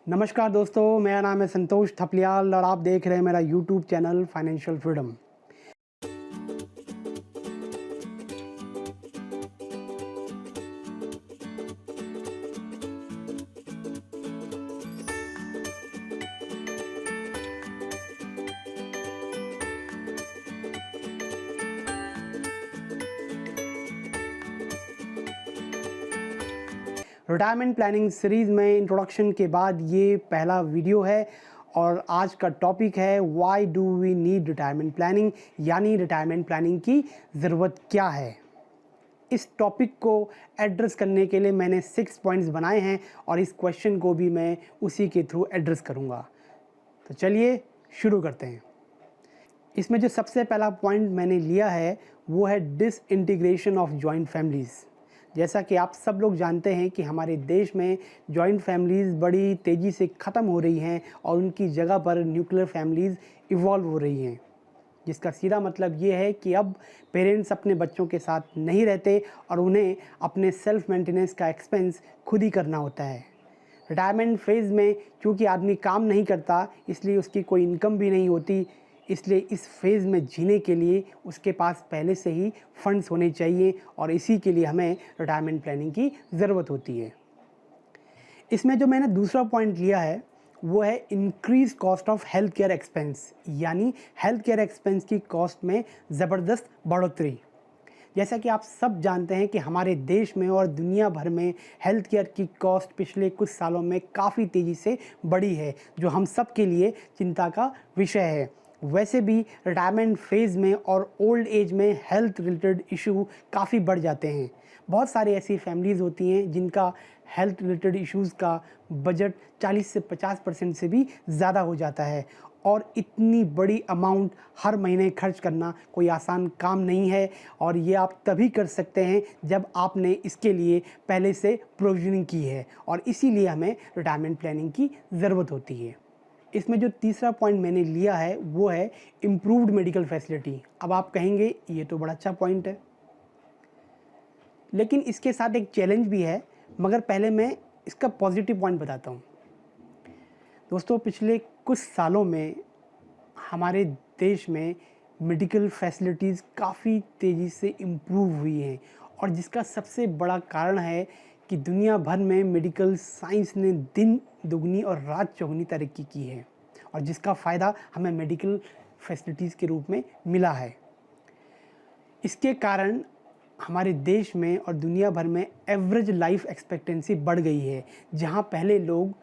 नमस्कार दोस्तों, मेरा नाम है संतोष थपलियाल और आप देख रहे हैं मेरा YouTube channel financial freedom. Retirement planning series में इंट्रोडक्शन के बाद ये पहला वीडियो है और आज का टॉपिक है why do we need retirement planning, यानी रिटायरमेंट प्लानिंग की ज़रूरत क्या है। इस टॉपिक को एड्रेस करने के लिए मैंने 6 पॉइंट्स बनाए हैं और इस क्वेश्चन को भी मैं उसी के थ्रू एड्रेस करूँगा। तो चलिए शुरू करते हैं। इसमें जो सबसे पहला पॉइंट मैंने लिया है वो है डिसइंटीग्रेशन ऑफ जॉइंट फैमिलीज़। जैसा कि आप सब लोग जानते हैं कि हमारे देश में जॉइंट फैमिलीज़ बड़ी तेज़ी से ख़त्म हो रही हैं और उनकी जगह पर न्यूक्लियर फैमिलीज़ इवॉल्व हो रही हैं, जिसका सीधा मतलब ये है कि अब पेरेंट्स अपने बच्चों के साथ नहीं रहते और उन्हें अपने सेल्फ मेंटेनेंस का एक्सपेंस खुद ही करना होता है। रिटायरमेंट फेज़ में चूँकि आदमी काम नहीं करता, इसलिए उसकी कोई इनकम भी नहीं होती, इसलिए इस फेज़ में जीने के लिए उसके पास पहले से ही फंड्स होने चाहिए और इसी के लिए हमें रिटायरमेंट प्लानिंग की ज़रूरत होती है। इसमें जो मैंने दूसरा पॉइंट लिया है वो है increase cost of health care expense, यानी हेल्थ केयर एक्सपेंस की कॉस्ट में ज़बरदस्त बढ़ोतरी। जैसा कि आप सब जानते हैं कि हमारे देश में और दुनिया भर में हेल्थ केयर की कॉस्ट पिछले कुछ सालों में काफ़ी तेज़ी से बढ़ी है, जो हम सब के लिए चिंता का विषय है। वैसे भी रिटायरमेंट फेज़ में और ओल्ड एज में हेल्थ रिलेटेड इशू काफ़ी बढ़ जाते हैं। बहुत सारी ऐसी फैमिलीज़ होती हैं जिनका हेल्थ रिलेटेड इश्यूज़ का बजट 40 से 50% से भी ज़्यादा हो जाता है और इतनी बड़ी अमाउंट हर महीने खर्च करना कोई आसान काम नहीं है और ये आप तभी कर सकते हैं जब आपने इसके लिए पहले से प्रोविजनिंग की है और इसीलिए हमें रिटायरमेंट प्लानिंग की ज़रूरत होती है। इसमें जो तीसरा पॉइंट मैंने लिया है वो है इम्प्रूव्ड मेडिकल फैसिलिटी। अब आप कहेंगे ये तो बड़ा अच्छा पॉइंट है, लेकिन इसके साथ एक चैलेंज भी है, मगर पहले मैं इसका पॉजिटिव पॉइंट बताता हूँ। दोस्तों, पिछले कुछ सालों में हमारे देश में मेडिकल फैसिलिटीज़ काफ़ी तेज़ी से इम्प्रूव हुई हैं और जिसका सबसे बड़ा कारण है कि दुनिया भर में मेडिकल साइंस ने दिन दुगनी और रात चौगुनी तरक्की की है और जिसका फ़ायदा हमें मेडिकल फैसिलिटीज़ के रूप में मिला है। इसके कारण हमारे देश में और दुनिया भर में एवरेज लाइफ एक्सपेक्टेंसी बढ़ गई है। जहां पहले लोग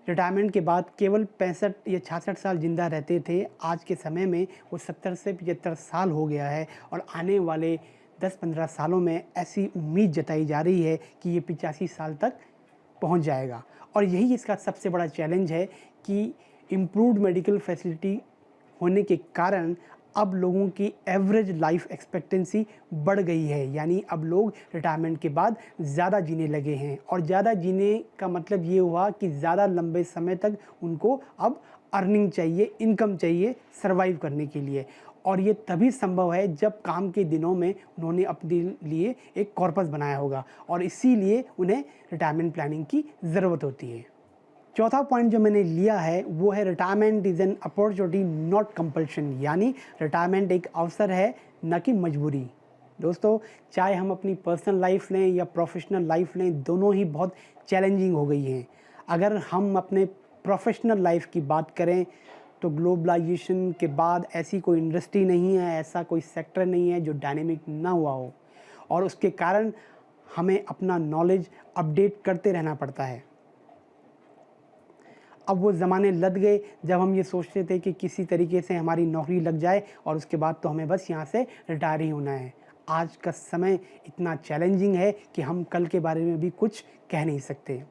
रिटायरमेंट के बाद केवल 65 या 66 साल ज़िंदा रहते थे, आज के समय में वो 70 से 75 साल हो गया है और आने वाले 10-15 सालों में ऐसी उम्मीद जताई जा रही है कि ये 85 साल तक पहुंच जाएगा। और यही इसका सबसे बड़ा चैलेंज है कि इम्प्रूव्ड मेडिकल फैसिलिटी होने के कारण अब लोगों की एवरेज लाइफ एक्सपेक्टेंसी बढ़ गई है, यानी अब लोग रिटायरमेंट के बाद ज़्यादा जीने लगे हैं और ज़्यादा जीने का मतलब ये हुआ कि ज़्यादा लंबे समय तक उनको अब अर्निंग चाहिए, इनकम चाहिए सर्वाइव करने के लिए। और ये तभी संभव है जब काम के दिनों में उन्होंने अपने लिए एक कॉर्पस बनाया होगा और इसीलिए उन्हें रिटायरमेंट प्लानिंग की ज़रूरत होती है। चौथा पॉइंट जो मैंने लिया है वो है retirement is an opportunity not compulsion, यानी रिटायरमेंट एक अवसर है न कि मजबूरी। दोस्तों, चाहे हम अपनी पर्सनल लाइफ लें या प्रोफेशनल लाइफ लें, दोनों ही बहुत चैलेंजिंग हो गई हैं। अगर हम अपने प्रोफेशनल लाइफ की बात करें तो ग्लोबलाइजेशन के बाद ऐसी कोई इंडस्ट्री नहीं है, ऐसा कोई सेक्टर नहीं है जो डायनेमिक ना हुआ हो और उसके कारण हमें अपना नॉलेज अपडेट करते रहना पड़ता है। अब वो ज़माने लद गए जब हम ये सोचते थे कि किसी तरीके से हमारी नौकरी लग जाए और उसके बाद तो हमें बस यहाँ से रिटायर ही होना है। आज का समय इतना चैलेंजिंग है कि हम कल के बारे में भी कुछ कह नहीं सकते।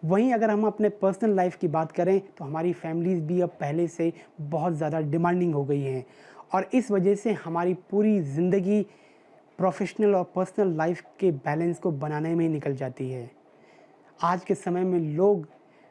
वहीं अगर हम अपने पर्सनल लाइफ की बात करें तो हमारी फैमिलीज़ भी अब पहले से बहुत ज़्यादा डिमांडिंग हो गई हैं और इस वजह से हमारी पूरी ज़िंदगी प्रोफेशनल और पर्सनल लाइफ के बैलेंस को बनाने में ही निकल जाती है। आज के समय में लोग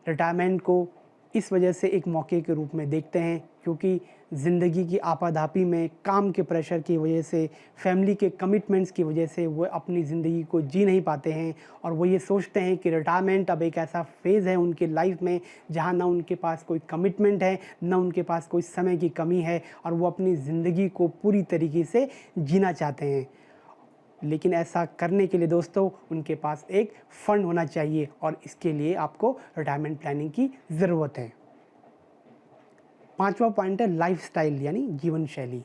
रिटायरमेंट को इस वजह से एक मौके के रूप में देखते हैं क्योंकि ज़िंदगी की आपाधापी में काम के प्रेशर की वजह से, फैमिली के कमिटमेंट्स की वजह से वो अपनी ज़िंदगी को जी नहीं पाते हैं और वो ये सोचते हैं कि रिटायरमेंट अब एक ऐसा फ़ेज़ है उनकी लाइफ में जहाँ ना उनके पास कोई कमिटमेंट है, ना उनके पास कोई समय की कमी है और वो अपनी ज़िंदगी को पूरी तरीके से जीना चाहते हैं। लेकिन ऐसा करने के लिए दोस्तों उनके पास एक फ़ंड होना चाहिए और इसके लिए आपको रिटायरमेंट प्लानिंग की ज़रूरत है। 5वां पॉइंट है लाइफ़स्टाइल यानी जीवन शैली।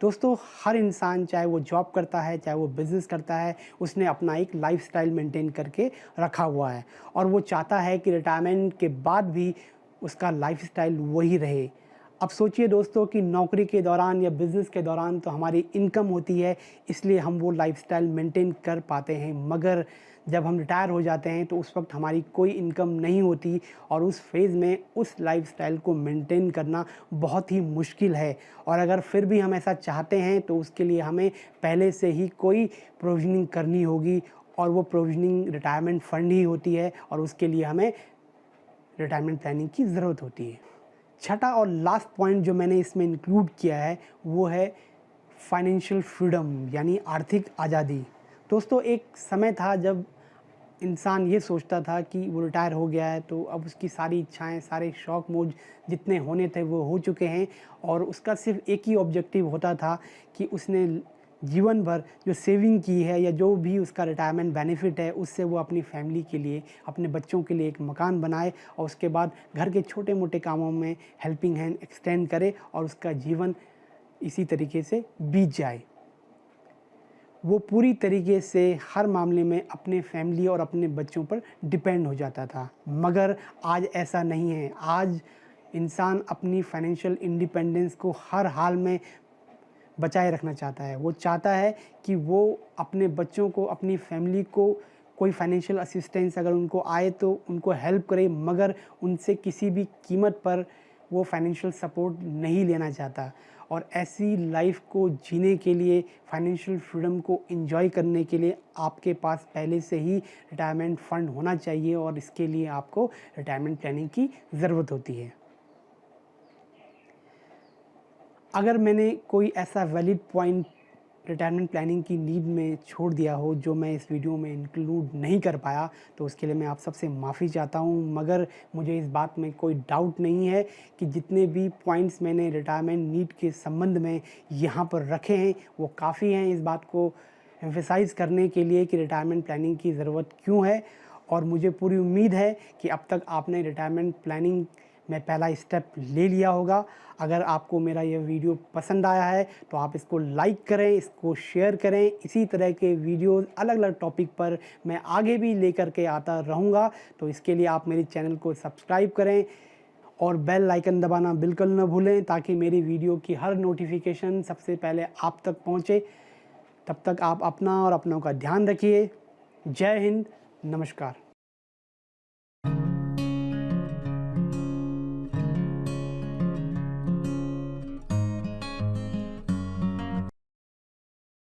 दोस्तों हर इंसान चाहे वो जॉब करता है, चाहे वो बिज़नेस करता है, उसने अपना एक लाइफ़स्टाइल मेंटेन करके रखा हुआ है और वो चाहता है कि रिटायरमेंट के बाद भी उसका लाइफ़स्टाइल वही रहे। अब सोचिए दोस्तों कि नौकरी के दौरान या बिज़नेस के दौरान तो हमारी इनकम होती है, इसलिए हम वो लाइफ़स्टाइल मेंटेन कर पाते हैं, मगर जब हम रिटायर हो जाते हैं तो उस वक्त हमारी कोई इनकम नहीं होती और उस फेज़ में उस लाइफ़स्टाइल को मेंटेन करना बहुत ही मुश्किल है। और अगर फिर भी हम ऐसा चाहते हैं तो उसके लिए हमें पहले से ही कोई प्रोविज़निंग करनी होगी और वो प्रोविज़निंग रिटायरमेंट फ़ंड ही होती है और उसके लिए हमें रिटायरमेंट प्लानिंग की ज़रूरत होती है। छठा और लास्ट पॉइंट जो मैंने इसमें इंक्लूड किया है वो है फाइनेंशियल फ्रीडम यानी आर्थिक आज़ादी। दोस्तों एक समय था जब इंसान ये सोचता था कि वो रिटायर हो गया है तो अब उसकी सारी इच्छाएं, सारे शौक़ मौज जितने होने थे वो हो चुके हैं और उसका सिर्फ एक ही ऑब्जेक्टिव होता था कि उसने जीवन भर जो सेविंग की है या जो भी उसका रिटायरमेंट बेनिफिट है उससे वो अपनी फैमिली के लिए, अपने बच्चों के लिए एक मकान बनाए और उसके बाद घर के छोटे मोटे कामों में हेल्पिंग हैंड एक्सटेंड करे और उसका जीवन इसी तरीके से बीत जाए। वो पूरी तरीके से हर मामले में अपने फैमिली और अपने बच्चों पर डिपेंड हो जाता था, मगर आज ऐसा नहीं है। आज इंसान अपनी फाइनेंशियल इंडिपेंडेंस को हर हाल में बचाए रखना चाहता है। वो चाहता है कि वो अपने बच्चों को, अपनी फैमिली को कोई फाइनेंशियल असिस्टेंस अगर उनको आए तो उनको हेल्प करे, मगर उनसे किसी भी कीमत पर वो फाइनेंशियल सपोर्ट नहीं लेना चाहता। और ऐसी लाइफ को जीने के लिए, फाइनेंशियल फ्रीडम को एंजॉय करने के लिए आपके पास पहले से ही रिटायरमेंट फ़ंड होना चाहिए और इसके लिए आपको रिटायरमेंट प्लानिंग की ज़रूरत होती है। अगर मैंने कोई ऐसा वैलिड पॉइंट रिटायरमेंट प्लानिंग की नीड में छोड़ दिया हो जो मैं इस वीडियो में इंक्लूड नहीं कर पाया तो उसके लिए मैं आप सबसे माफ़ी चाहता हूं, मगर मुझे इस बात में कोई डाउट नहीं है कि जितने भी पॉइंट्स मैंने रिटायरमेंट नीड के संबंध में यहाँ पर रखे हैं वो काफ़ी हैं इस बात को एम्फेसाइज़ करने के लिए कि रिटायरमेंट प्लानिंग की ज़रूरत क्यों है। और मुझे पूरी उम्मीद है कि अब तक आपने रिटायरमेंट प्लानिंग में पहला स्टेप ले लिया होगा। अगर आपको मेरा यह वीडियो पसंद आया है तो आप इसको लाइक करें, इसको शेयर करें। इसी तरह के वीडियोज़ अलग अलग टॉपिक पर मैं आगे भी लेकर के आता रहूँगा, तो इसके लिए आप मेरे चैनल को सब्सक्राइब करें और बेल आइकन दबाना बिल्कुल न भूलें ताकि मेरी वीडियो की हर नोटिफिकेशन सबसे पहले आप तक पहुँचे। तब तक आप अपना और अपनों का ध्यान रखिए। जय हिंद, नमस्कार।